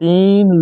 3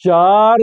4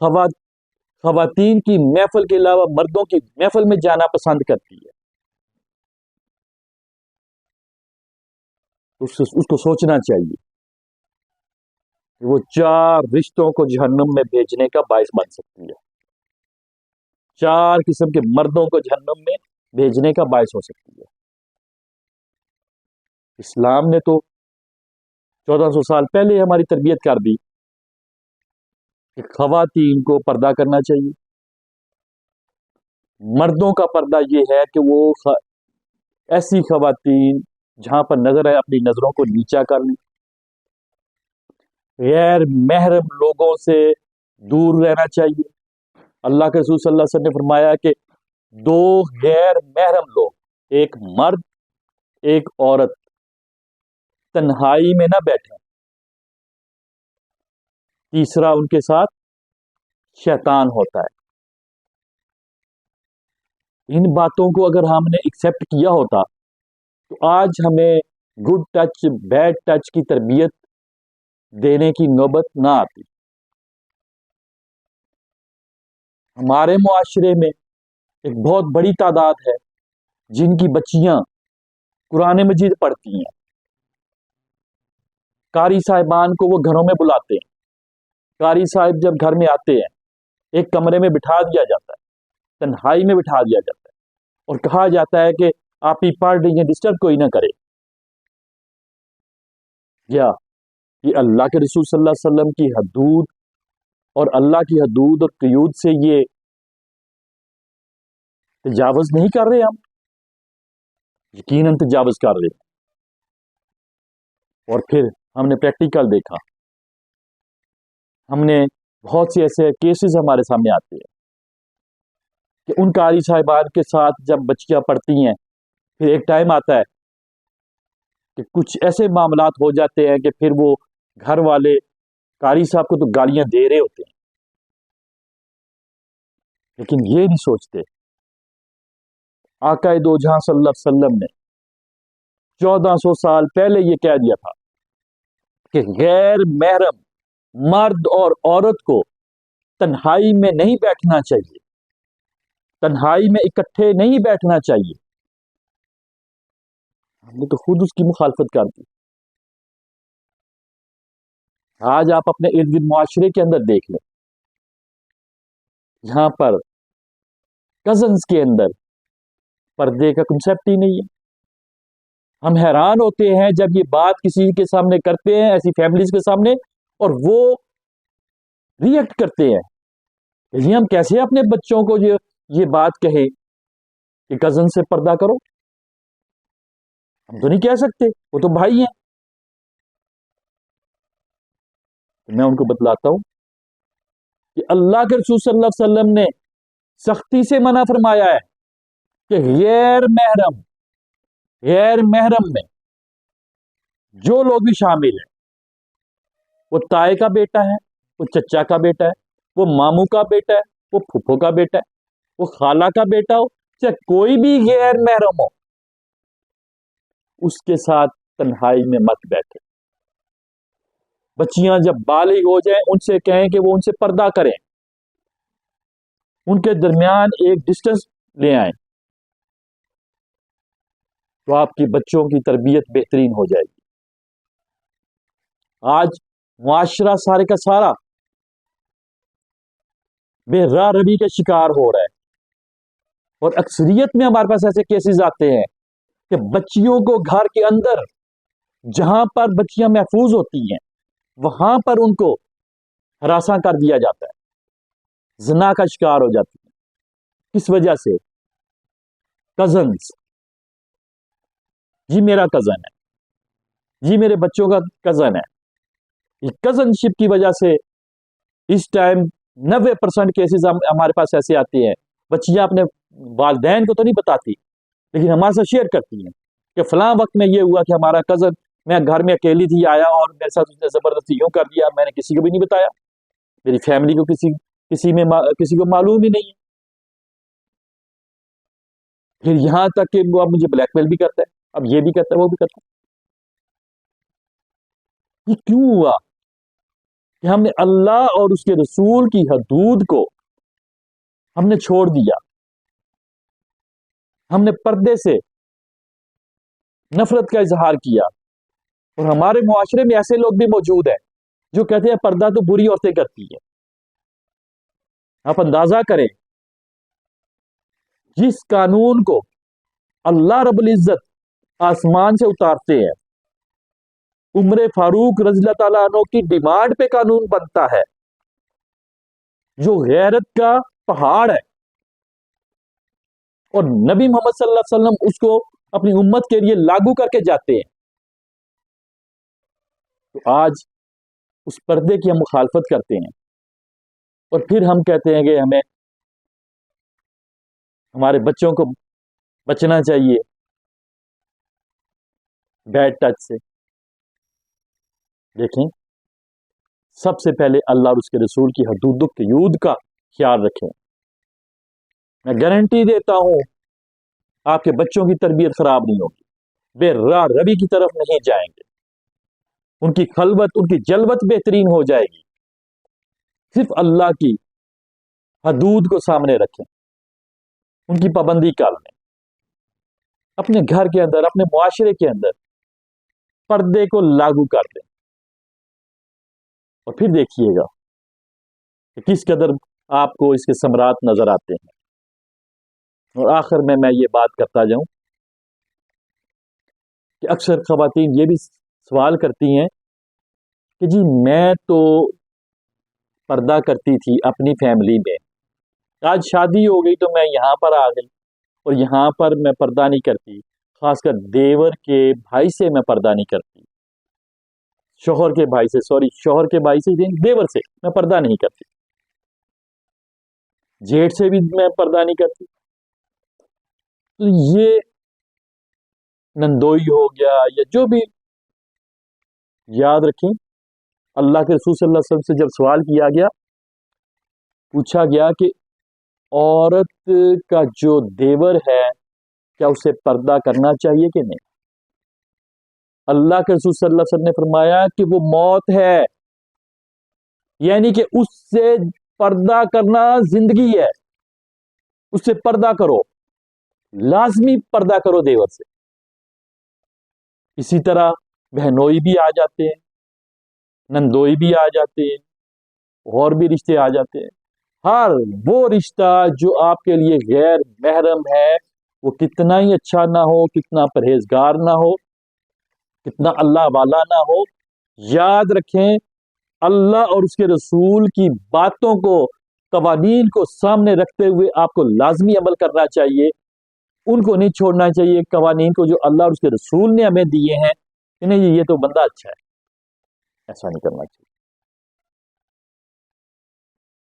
خواتین کی محفل کے علاوہ مردوں کی محفل میں جانا پسند کرتی ہے. اس کو سوچنا چاہیے کہ وہ 4 رشتوں کو جہنم میں بھیجنے کا باعث بن سکتی ہے. 4 قسم کے مردوں کو جہنم میں بھیجنے کا باعث ہو سکتی ہے. اسلام نے تو 1400 سال پہلے ہماری تربیت کر دی کہ خواتین کو پردہ کرنا چاہیے. مردوں کا پردہ یہ ہے کہ وہ ایسی خواتین جہاں پر نظر ہے اپنی نظروں کو نیچا کر لیں. غیر محرم لوگوں سے دور رہنا چاہیے. اللہ کے رسول صلی اللہ علیہ وسلم نے فرمایا کہ 2 غیر محرم لوگ، ایک مرد ایک عورت، تنہائی میں نہ بیٹھیں. تیسرا ان کے ساتھ شیطان ہوتا ہے. ان باتوں کو اگر ہم نے ایکسیپٹ کیا ہوتا تو آج ہمیں گڈ ٹچ بیڈ ٹچ کی تربیت دینے کی نوبت نہ آتی. ہمارے معاشرے میں ایک بہت بڑی تعداد ہے جن کی بچیاں قرآن مجید پڑھتی ہیں. قاری صاحبان کو وہ گھروں میں بلاتے ہیں. قاری صاحب جب گھر میں آتے ہیں ایک کمرے میں بٹھا دیا جاتا ہے، تنہائی میں بٹھا دیا جاتا ہے اور کہا جاتا ہے کہ آپ ہی پڑھ رہی ہیں، ڈسٹرب کوئی نہ کرے. یا یہ اللہ کے رسول صلی اللہ علیہ وسلم کی حدود اور اللہ کی حدود اور قیود سے یہ تجاوز نہیں کر رہے؟ ہم یقیناً تجاوز کر رہے ہیں. اور پھر ہم نے پریکٹیکل دیکھا، ہم نے بہت سے ایسے کیسز ہمارے سامنے آتے ہیں کہ ان قاری صاحبان کے ساتھ جب بچیاں پڑھتی ہیں پھر ایک ٹائم آتا ہے کہ کچھ ایسے معاملات ہو جاتے ہیں کہ پھر وہ گھر والے قاری صاحب کو تو گالیاں دے رہے ہوتے ہیں، لیکن یہ نہیں سوچتے آقا دو جہاں صلی اللہ علیہ وسلم نے 1400 سال پہلے یہ کہہ دیا تھا کہ غیر محرم مرد اور عورت کو تنہائی میں نہیں بیٹھنا چاہیے، تنہائی میں اکٹھے نہیں بیٹھنا چاہیے. ہم نے تو خود اس کی مخالفت کر دی. آج آپ اپنے ارد گرد معاشرے کے اندر دیکھ لیں، یہاں پر کزنز کے اندر پردے کا کنسیپٹ ہی نہیں ہے. ہم حیران ہوتے ہیں جب یہ بات کسی کے سامنے کرتے ہیں، ایسی فیملیز کے سامنے، اور وہ ریئیکٹ کرتے ہیں. یہ ہم کیسے اپنے بچوں کو یہ بات کہیں کہ کزن سے پردہ کرو؟ ہم تو نہیں کہہ سکتے، وہ تو بھائی ہیں. میں ان کو بتلاتا ہوں کہ اللہ کے رسول صلی اللہ علیہ وسلم نے سختی سے منع فرمایا ہے کہ غیر محرم میں جو لوگ بھی شامل ہیں، وہ تائے کا بیٹا ہے، وہ چچا کا بیٹا ہے، وہ ماموں کا بیٹا ہے، وہ پھپھو کا بیٹا ہے، وہ خالہ کا بیٹا ہو، چاہے کوئی بھی غیر محرم ہو، اس کے ساتھ تنہائی میں مت بیٹھے. بچیاں جب بالغ ہو جائیں ان سے کہیں کہ وہ ان سے پردہ کریں، ان کے درمیان ایک ڈسٹنس لے آئیں، تو آپ کی بچوں کی تربیت بہترین ہو جائے گی. آج معاشرہ سارے کا سارا بے راہ روی کے شکار ہو رہا ہے، اور اکثریت میں ہمارے پاس ایسے کیسز آتے ہیں کہ بچیوں کو گھر کے اندر جہاں پر بچیاں محفوظ ہوتی ہیں وہاں پر ان کو ہراساں کر دیا جاتا ہے، زنا کا شکار ہو جاتی ہے. کس وجہ سے؟ کزنز، جی میرا کزن ہے، جی میرے بچوں کا کزن ہے. یہ کزن شپ کی وجہ سے اس ٹائم 90% کیسز ہمارے پاس ایسے آتے ہیں. بچیاں اپنے والدین کو تو نہیں بتاتی لیکن ہمارے ساتھ شیئر کرتی ہیں کہ فلاں وقت میں یہ ہوا کہ ہمارا کزن، میں گھر میں اکیلی تھی، آیا اور میرے ساتھ اس نے زبردستی یوں کر دیا، میں نے کسی کو بھی نہیں بتایا، میری فیملی کو کسی کو معلوم ہی نہیں ہے. پھر یہاں تک کہ وہ اب مجھے بلیک میل بھی کرتا ہے، اب یہ بھی کرتا ہے وہ بھی کرتا ہے. یہ کیوں ہوا کہ ہم نے اللہ اور اس کے رسول کی حدود کو ہم نے چھوڑ دیا، ہم نے پردے سے نفرت کا اظہار کیا. اور ہمارے معاشرے میں ایسے لوگ بھی موجود ہیں جو کہتے ہیں پردہ تو بری عورتیں کرتی ہیں. آپ اندازہ کریں، جس قانون کو اللہ رب العزت آسمان سے اتارتے ہیں، عمر فاروق رضی اللہ تعالیٰ عنہ کی ڈیمانڈ پہ قانون بنتا ہے، جو غیرت کا پہاڑ ہے، اور نبی محمد صلی اللہ علیہ وسلم اس کو اپنی امت کے لیے لاگو کر کے جاتے ہیں. تو آج اس پردے کی ہم مخالفت کرتے ہیں، اور پھر ہم کہتے ہیں کہ ہمیں ہمارے بچوں کو بچنا چاہیے بیڈ ٹچ سے. دیکھیں، سب سے پہلے اللہ اور اس کے رسول کی حدود کا خیال رکھیں. میں گارنٹی دیتا ہوں آپ کے بچوں کی تربیت خراب نہیں ہوگی، بے راہ ربی کی طرف نہیں جائیں گے، ان کی خلوت، ان کی جلوت بہترین ہو جائے گی. صرف اللہ کی حدود کو سامنے رکھیں، ان کی پابندی کر لیں، اپنے گھر کے اندر، اپنے معاشرے کے اندر پردے کو لاگو کر دیں، اور پھر دیکھیے گا کہ کس قدر آپ کو اس کے ثمرات نظر آتے ہیں. اور آخر میں یہ بات کرتا جاؤں کہ اکثر خواتین یہ بھی سوال کرتی ہیں کہ جی میں تو پردہ کرتی تھی اپنی فیملی میں، آج شادی ہو گئی تو میں یہاں پر آ گئی اور یہاں پر میں پردہ نہیں کرتی، خاص کر دیور کے بھائی سے میں پردہ نہیں کرتی، شوہر کے بھائی سے، شوہر کے بھائی سے، دیور سے میں پردہ نہیں کرتی، جیٹھ سے بھی میں پردہ نہیں کرتی. تو یہ نندوئی ہو گیا یا جو بھی، یاد رکھیں اللہ کے رسول صلی اللہ علیہ وسلم سے جب سوال کیا گیا، پوچھا گیا کہ عورت کا جو دیور ہے کیا اسے پردہ کرنا چاہیے کہ نہیں؟ اللہ کے رسول صلی اللہ علیہ وسلم نے فرمایا کہ وہ موت ہے، یعنی کہ اس سے پردہ کرنا زندگی ہے، اس سے پردہ کرو، لازمی پردہ کرو دیور سے. اسی طرح بہنوئی بھی آ جاتے ہیں، نندوئی بھی آ جاتے ہیں، اور بھی رشتے آ جاتے ہیں. ہر وہ رشتہ جو آپ کے لیے غیر محرم ہے، وہ کتنا ہی اچھا نہ ہو، کتنا پرہیزگار نہ ہو، کتنا اللہ والا نہ ہو، یاد رکھیں اللہ اور اس کے رسول کی باتوں کو، قوانین کو سامنے رکھتے ہوئے آپ کو لازمی عمل کرنا چاہیے. ان کو نہیں چھوڑنا چاہیے، قوانین کو جو اللہ اور اس کے رسول نے ہمیں دیے ہیں کہ نہیں یہ تو بندہ اچھا ہے، ایسا نہیں کرنا چاہیے.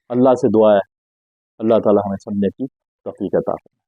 اللہ سے دعا ہے اللہ تعالی ہمیں سمجھنے کی توفیق عطا فرمائے.